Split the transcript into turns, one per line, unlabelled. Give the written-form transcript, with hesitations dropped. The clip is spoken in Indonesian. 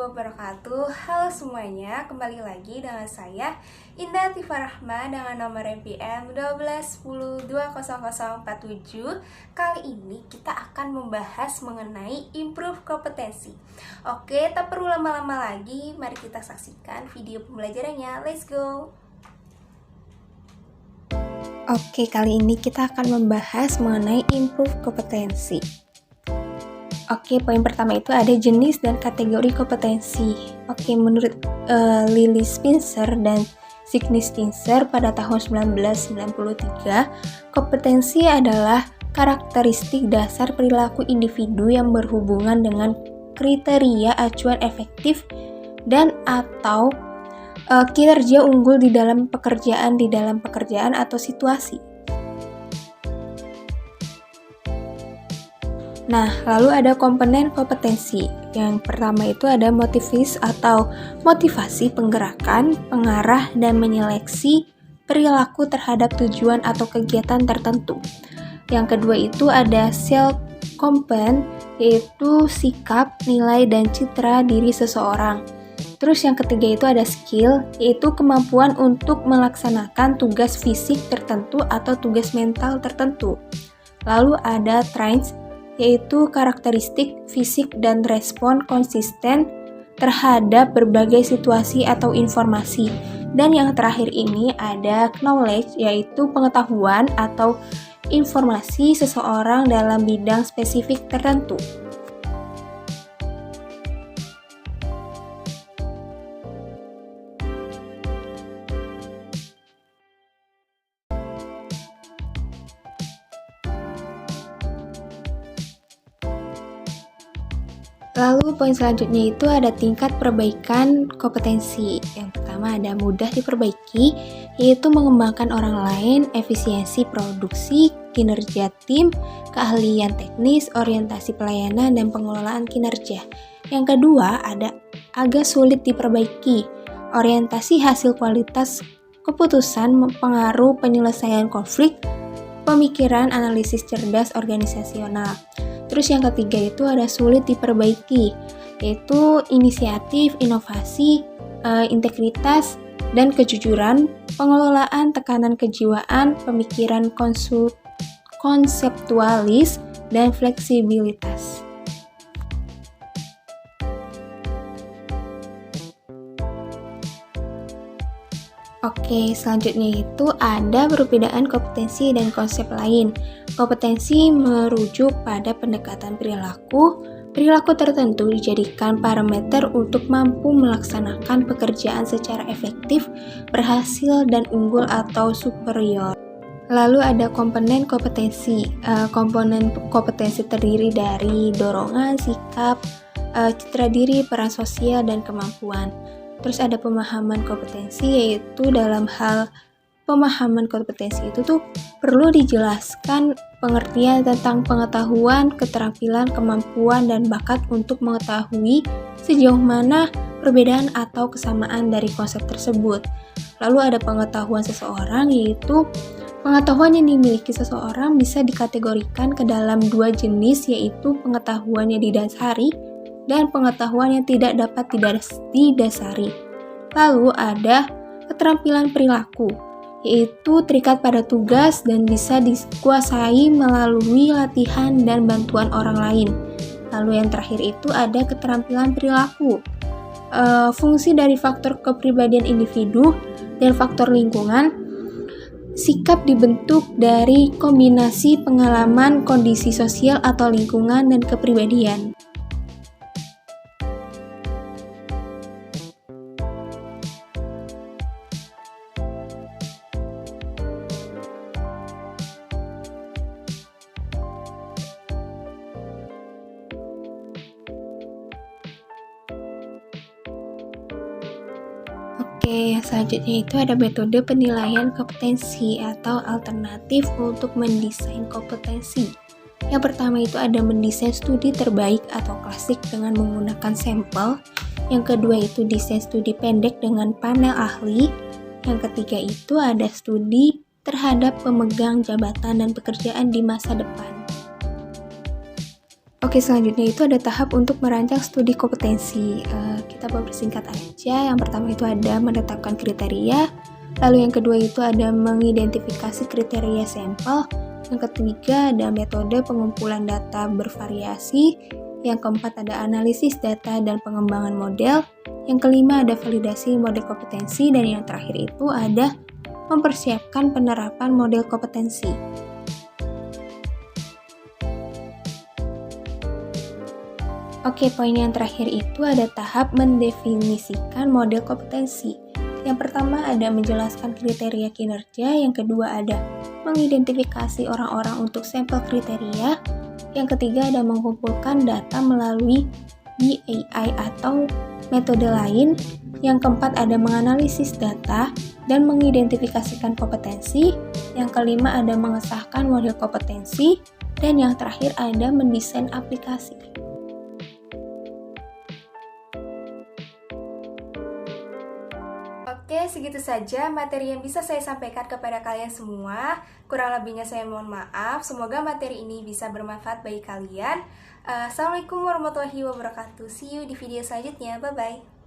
wabarakatuh. Halo semuanya, kembali lagi dengan saya Indah Tifa Rahma dengan nomor NPM 1210200047. Kali ini kita akan membahas mengenai improve kompetensi. Oke, tak perlu lama-lama lagi, mari kita saksikan video pembelajarannya. Let's go. Oke, kali ini kita akan membahas mengenai improve kompetensi. Oke, poin pertama itu ada jenis dan kategori kompetensi. Oke, menurut Lily Spencer dan Sydney Spencer pada tahun 1993, kompetensi adalah karakteristik dasar perilaku individu yang berhubungan dengan kriteria acuan efektif dan atau kinerja unggul di dalam pekerjaan atau situasi. Nah, lalu ada komponen kompetensi. Yang pertama itu ada motivis atau motivasi penggerakkan, pengarah, dan menyeleksi perilaku terhadap tujuan atau kegiatan tertentu. Yang kedua itu ada self component, yaitu sikap, nilai, dan citra diri seseorang. Terus yang ketiga itu ada skill, yaitu kemampuan untuk melaksanakan tugas fisik tertentu atau tugas mental tertentu. Lalu ada traits, yaitu karakteristik fisik dan respon konsisten terhadap berbagai situasi atau informasi. Dan yang terakhir ini ada knowledge, yaitu pengetahuan atau informasi seseorang dalam bidang spesifik tertentu. Lalu poin selanjutnya itu ada tingkat perbaikan kompetensi. Yang pertama ada mudah diperbaiki, yaitu mengembangkan orang lain, efisiensi produksi, kinerja tim, keahlian teknis, orientasi pelayanan, dan pengelolaan kinerja. Yang kedua ada agak sulit diperbaiki, orientasi hasil kualitas keputusan, pengaruh penyelesaian konflik, pemikiran analisis cerdas organisasional. Terus yang ketiga itu ada sulit diperbaiki, yaitu inisiatif, inovasi, integritas, dan kejujuran, pengelolaan tekanan kejiwaan, pemikiran konseptualis, dan fleksibilitas. Oke, selanjutnya itu ada perbedaan kompetensi dan konsep lain. Kompetensi merujuk pada pendekatan perilaku. Perilaku tertentu dijadikan parameter untuk mampu melaksanakan pekerjaan secara efektif, berhasil, dan unggul atau superior. Lalu ada komponen kompetensi. Komponen kompetensi terdiri dari dorongan, sikap, citra diri, peran sosial, dan kemampuan. Terus ada pemahaman kompetensi, yaitu dalam hal pemahaman kompetensi itu tuh perlu dijelaskan pengertian tentang pengetahuan, keterampilan, kemampuan, dan bakat untuk mengetahui sejauh mana perbedaan atau kesamaan dari konsep tersebut. Lalu ada pengetahuan seseorang, yaitu pengetahuan yang dimiliki seseorang bisa dikategorikan ke dalam dua jenis, yaitu pengetahuan yang didasari dan pengetahuan yang tidak dapat didasari. Lalu ada keterampilan perilaku, yaitu terikat pada tugas dan bisa dikuasai melalui latihan dan bantuan orang lain. Lalu yang terakhir itu ada keterampilan perilaku. Fungsi dari faktor kepribadian individu dan faktor lingkungan. Sikap dibentuk dari kombinasi pengalaman, kondisi sosial atau lingkungan, dan kepribadian. Oke, yang selanjutnya itu ada metode penilaian kompetensi atau alternatif untuk mendesain kompetensi. Yang pertama itu ada mendesain studi terbaik atau klasik dengan menggunakan sampel. Yang kedua itu desain studi pendek dengan panel ahli. Yang ketiga itu ada studi terhadap pemegang jabatan dan pekerjaan di masa depan. Oke, selanjutnya itu ada tahap untuk merancang studi kompetensi. kita persingkat aja. Yang pertama itu ada menetapkan kriteria, lalu yang kedua itu ada mengidentifikasi kriteria sampel, yang ketiga ada metode pengumpulan data bervariasi, yang keempat ada analisis data dan pengembangan model, yang kelima ada validasi model kompetensi, dan yang terakhir itu ada mempersiapkan penerapan model kompetensi. Oke, poin yang terakhir itu ada tahap mendefinisikan model kompetensi. Yang pertama ada menjelaskan kriteria kinerja, yang kedua ada mengidentifikasi orang-orang untuk sampel kriteria, yang ketiga ada mengumpulkan data melalui BAI atau metode lain, yang keempat ada menganalisis data dan mengidentifikasikan kompetensi, yang kelima ada mengesahkan model kompetensi, dan yang terakhir ada mendesain aplikasi.
Oke, segitu saja materi yang bisa saya sampaikan kepada kalian semua. Kurang lebihnya saya mohon maaf. Semoga materi ini bisa bermanfaat bagi kalian. Assalamualaikum warahmatullahi wabarakatuh. See you di video selanjutnya. Bye-bye.